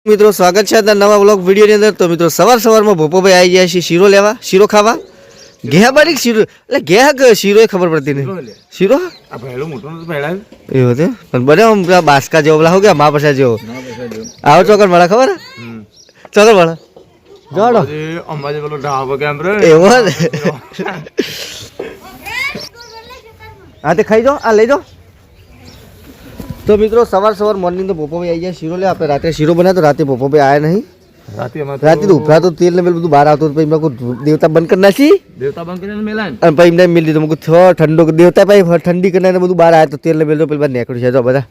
મિત્રો સ્વાગત છે આજના નવા વ્લોગ વિડીયોની અંદર। તો મિત્રો સવારમાં ભોપોભાઈ આવી ગયા છે શીરો લેવા, શીરો ખાવા। ઘેયા બારીક શીરો એટલે ઘેયા શીરો ખબર પડતી નહીં। શીરો આ ભેળો મોટો નતો ભેળા એવો છે પણ બને આમ પેલા બાસકા જેવો પેલા હો ગયા મા પસા જેવો આવો ચોકર મળે ખબર ચોકર મળે જોડો અંબાજી પેલો ઢાબો કેમ રે એવો હા તે ખાઈ જાઓ આ લઈ જાઓ। तो मित्रों सवार मॉर्निंग तो पोपो भाई आई जाए शीरो ले आप रात शीरो बनाया तो रात पोपो भाई आया नहीं। रात तो उपरा तो तेल ने मिल बाहर आता तो मेरे को देवता बंद करना चाहिए। देवता बंद करने मिला और भाई नहीं मिल तो मुझको ठंडो देवता भाई ठंडी करने ने बाहर आया तो तेल ने मिल तो पहले नेकड़ी जाओ बता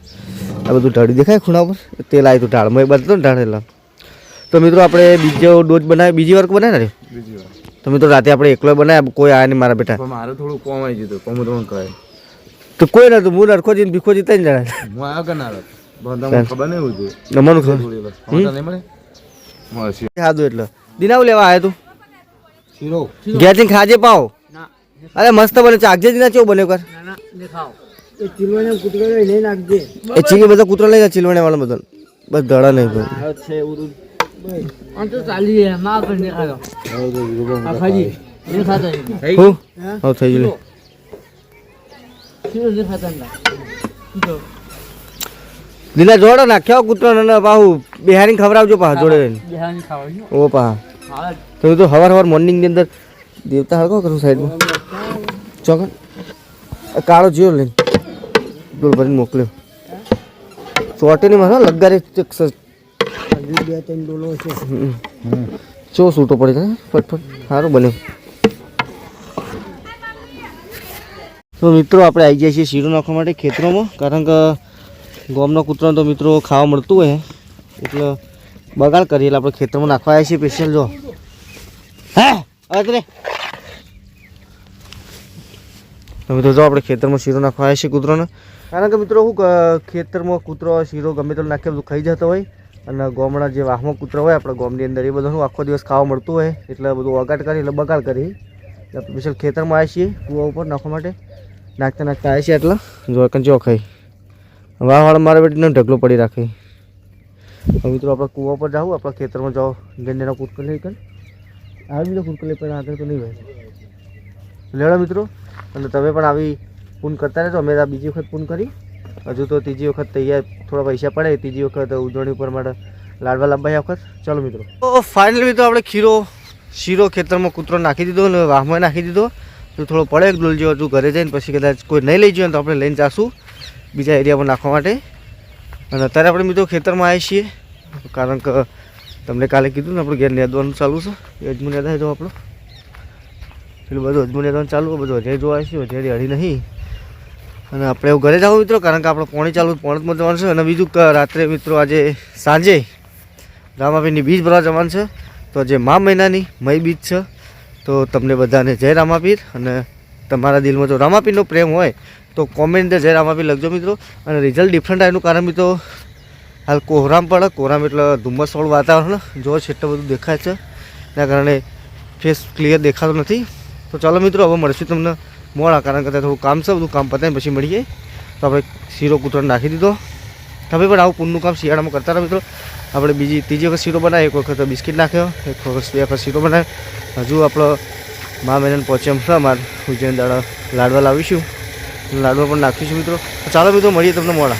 अब બધું ઢાળી દેખાય ખૂણા પર તેલ આવ્યું તો ઢાળમાં એક બાદ તો ઢાળેલા। તો મિત્રો આપણે બીજો ડોઝ બનાવ્યો બીજી વાર બનાવ્યા ને બીજી વાર। તો મિત્રો રાતે આપણે એકલો બનાવ્યા કોઈ આયા નહીં મારા બેટા મારે થોડું કોમ આવી ગયું કોમ તો કહે तो कोई ना तो मुंह रखो जी बिखो जी तन जाना मु आया करना बंदा खबर नहीं होती नमन खबर नहीं मळे मासी हादो એટલે દિનાવ લેવા આયો તું શીરો ગેટિંગ ખાજે પાવ ના અરે મસ્ત બને ચાગજે દિના ચેવ બને કર ના ના લે ખાઓ એ ચીલવણે કૂતરો લઈ નાખજે એ ચીલી બધો કૂતરો લઈ જા ચીલવણે વાળો બધો બસ દડા નહીં તો છે ઉડું અન તો ચાલી હે માં પર ને ખાઓ આ ખાજી ને ખાતા હું હા થઈ ગયું લીલા જોડો નાખ્યો કૂતરો ને પાહુ બિહારી ખવડાવજો પા જોડે બિહારી ખાવજો ઓ પા તો હવાર મોર્નિંગ ની અંદર દેવતા હળકો કરું સાઈડ માં ચોકન કાળો જીઓ લઈને ડોલ ભરીને મોકલ્યો ચોટે ની મારો લગારે બે ત્રણ ડોલો છે ચો સૂટો પડે ફટફટ સારું બન્યું। तो मित्रों આપણે આવી ગયા છીએ શીરો નાખવા માટે ખેતરોમાં કારણ કે ગોમનો કૂતરો તો મિત્રો ખાવા મળતું હોય એટલે બગાડ કરીએ એટલે આપણે ખેતરમાં નાખવા આવ્યા છીએ સ્પેશિયલ જો હે અરે તો મિત્રો જો આપણે ખેતરમાં શીરો નાખવા આવ્યા છીએ કૂતરોને કારણ કે મિત્રો શું ખેતરમાં કૂતરો શીરો ગમે તે નાખે બધું ખાઈ જતો હોય અને ગોમના જે વાહમાં કૂતરો હોય આપણા ગોમની અંદર એ બધું આખો દિવસ ખાવા મળતું હોય એટલે બધું વગાડ કરી એટલે બગાડ કરી એટલે સ્પેશિયલ ખેતરમાં આવ્યા છીએ કૂવા ઉપર નાખવા માટે નાખતા નાખતા આવે છે એટલે જો કંચો ખાઈ વાળા મારા બેટીને ઢગલો પડી રાખે। હવે મિત્રો આપણે કૂવા પર જાઉં આપણા ખેતરમાં જાઓ ગંડેના કૂદકો લઈ કર આવી બીજો કૂદકો લઈ પણ આગળ તો નહીં ભાઈ લેડો મિત્રો અને તમે પણ આવી પૂન કરતા રહેજો અમે બીજી વખત પૂન કરી હજુ તો ત્રીજી વખત તૈયાર થોડા પૈસા પડે ત્રીજી વખત ઉજવણી ઉપર માટે લાડવા લાંબા વખત ચાલો મિત્રો। તો ફાઇનલી મિત્રો આપણે શીરો ખેતરમાં કૂતરો નાખી દીધો અને વાહમાં નાખી દીધો તો થોડો પડે એક ડોલ જેવો હજુ ઘરે જઈને પછી કદાચ કોઈ નહીં લઈ જઈએ તો આપણે લઈને જઈશું બીજા એરિયામાં નાખવા માટે। અને અત્યારે આપણે મિત્રો ખેતરમાં આવ્યા છીએ કારણ કે તમને કાલે કીધું ને આપણે ઘેર નેદવાનું ચાલુ છે અજમું નેદાય જો આપણો પેલું બધું અજમું નેદવાનું ચાલુ બધું હજારી જોવા છે હજારી હળી નહીં અને આપણે એવું ઘરે જવું મિત્રો કારણ કે આપણે પોણી ચાલુ પોણતમાં જવાનું છે અને બીજું રાત્રે મિત્રો આજે સાંજે રામાપીરની બીજ ભરવા જવાનું છે તો જે મા મહિનાની મઈ બીજ છે તો તમને બધાને જય રામાપીર અને તમારા દિલમાં જો રામાપીરનો પ્રેમ હોય તો કોમેન્ટ અંદર જય રામાપીર લખજો મિત્રો। અને રિઝલ્ટ ડિફરન્ટ આવ્યું કારણ મિત્રો હાલ કોહરામ પડે કોહરામ એટલે ધુમ્મસવાળું વાતાવરણ જો છે એટલું બધું દેખાય છે એના કારણે ફેસ ક્લિયર દેખાતો નથી। તો ચાલો મિત્રો હવે મળશું તમને મોડા કારણ કે થોડું કામ છે બધું કામ પતાવીને પછી મળીએ। તો આપણે શીરો કૂતરો નાખી દીધો તમે પણ આવું પુણનું કામ શિયાળામાં કરતા રહો મિત્રો। આપણે ત્રીજી વખત શીરો બનાવ્યો એક વખત બિસ્કિટ નાખ્યો એક વખત બે વખત શીરો બનાવ્યો હજુ આપણો મા મહિનાને પહોંચે એમ છે અમારે ઉજ્જૈન દાડા લાડવા લાવીશું લાડવા પણ નાખીશું મિત્રો। તો ચાલો મિત્રો મળીએ તમને મોડા।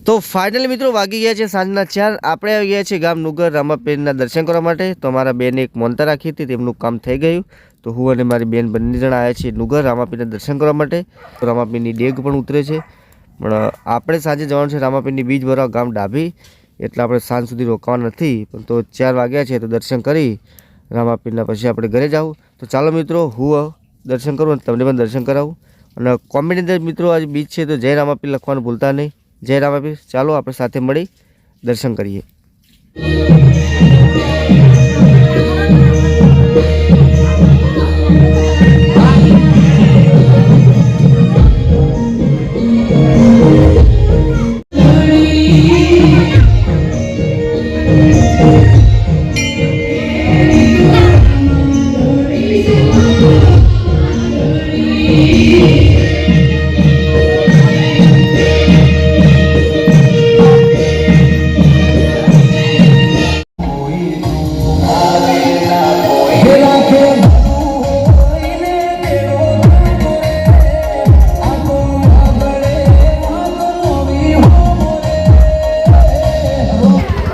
તો ફાઇનલી મિત્રો વાગી ગયા છે સાંજના 4 આપણે આવી ગયા છીએ ગામ નુગર રામાપીરના દર્શન કરવા માટે। તો અમારા બેને એક મોનતા રાખી હતી તેમનું કામ થઈ ગયું તો હું અને મારી બેન બંને જણા આવ્યા છીએ નુગર રામાપીરના દર્શન કરવા માટે। રામાપીરની ડેગ પણ ઉતરે છે પણ આપણે સાંજે જવાનું છે રામાપીરની બીજ ભરવા ગામ ડાભી એટલે આપણે સાંજ સુધી રોકાવા નથી પણ તો 4 વાગ્યા છે તો દર્શન કરી રામાપીરના પછી આપણે ઘરે જાવું। તો ચાલો મિત્રો હું દર્શન કરું અને તમને પણ દર્શન કરાવું અને કોમેન્ટ અંદર મિત્રો આજ બીજ છે તો જય રામાપીર લખવાનું ભૂલતા નહીં। જય રામાપીર ચાલો આપણે સાથે મળી દર્શન કરીએ।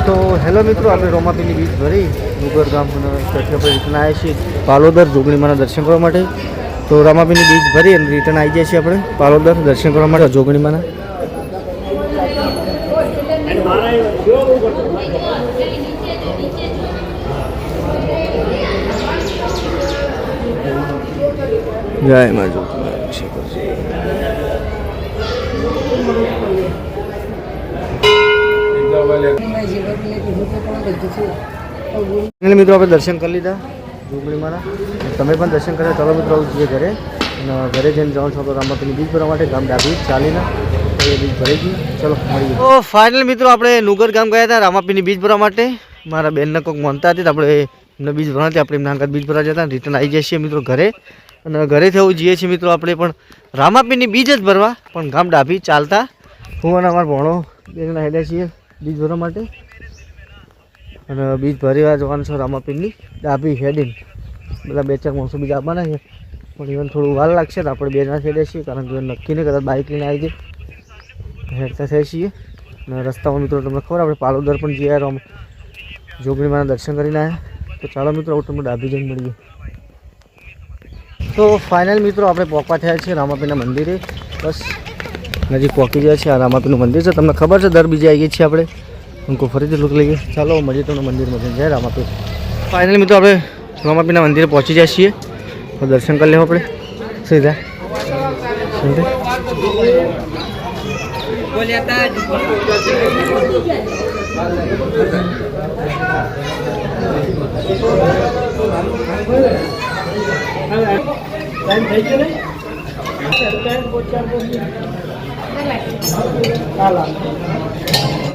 તો હેલો મિત્રો, આપણે રોમાપીની બીચ ભરી ડુગર ગામ ત્યાંથી આપણે રિટર્ન આવ્યા છીએ પાલોદર જોગણીમાના દર્શન કરવા માટે. તો રામાપીની બીચ ભરી અને રિટર્ન આવી જાય છીએ આપણે પાલોદર દર્શન કરવા માટે જોગણીમાના. જય માં મિત્રો આપણે દર્શન કરી લીધા જોગણીમાના. તમે પણ દર્શન કર્યા. ચાલો મિત્રો જઈએ ઘરે. અને ઘરે જઈને જાઉં છો તો રામાપીની બીચ ભરવા માટે ગામ ડાબી ચાલીને બીચ ભરી ગઈ. ચલો મળીએ. તો ફાઇનલ મિત્રો આપણે નુગર ગામ ગયા હતા રામાપીની બીચ ભરવા માટે. મારા બેનને કોઈક માનતા હતી તો આપણે એમને બીચ ભરવા હતી. આપણે એમના આગળ બીચ ભરવા જતા રિટર્ન આવી જઈએ છીએ મિત્રો ઘરે. અને ઘરેથી આવું જઈએ છીએ મિત્રો આપણે પણ રામાપીની બીચ જ ભરવા, પણ ગામ ડાભી ચાલતા. હું અને અમારો ભણો બે જણા હેડ્યા છીએ બીચ ભરવા માટે. અને બીચ ભરવા જવાનું છે રામાપીની ડાભી હેડીને. બધા 2-4 માણસો બીજા આવવાના છે, પણ ઇવન થોડું વાર લાગશે તો આપણે બે જણા હેડ્યા છીએ, કારણ કે નક્કી નહીં કદાચ બાઇક લઈને આવી જાય હેડતા થઈએ છીએ. અને રસ્તામાં મિત્રો તમને ખબર આપણે પાલોદર પણ જઈએ જોગણીમાના દર્શન કરીને આવ્યા. તો ચાલો મિત્રો તમને ડાભી જઈને મળીએ. તો ફાઇનલ મિત્રો આપણે પહોંચવા થયા છીએ રામાપીના મંદિરે. બસ નજીક પહોંચી ગયા છે. આ રામાપીનું મંદિર છે, તમને ખબર છે દર બીજે આવીએ છીએ આપણે. ઉनको ફરીથી લુક લઈએ. ચાલો મળીએ તમને મંદિરમાં જઈને જય રામાપીર. ફાઇનલ મિત્રો આપણે રામાપીના મંદિરે પહોંચી જાય છીએ. તો દર્શન કરી લેવું આપણે સીધા.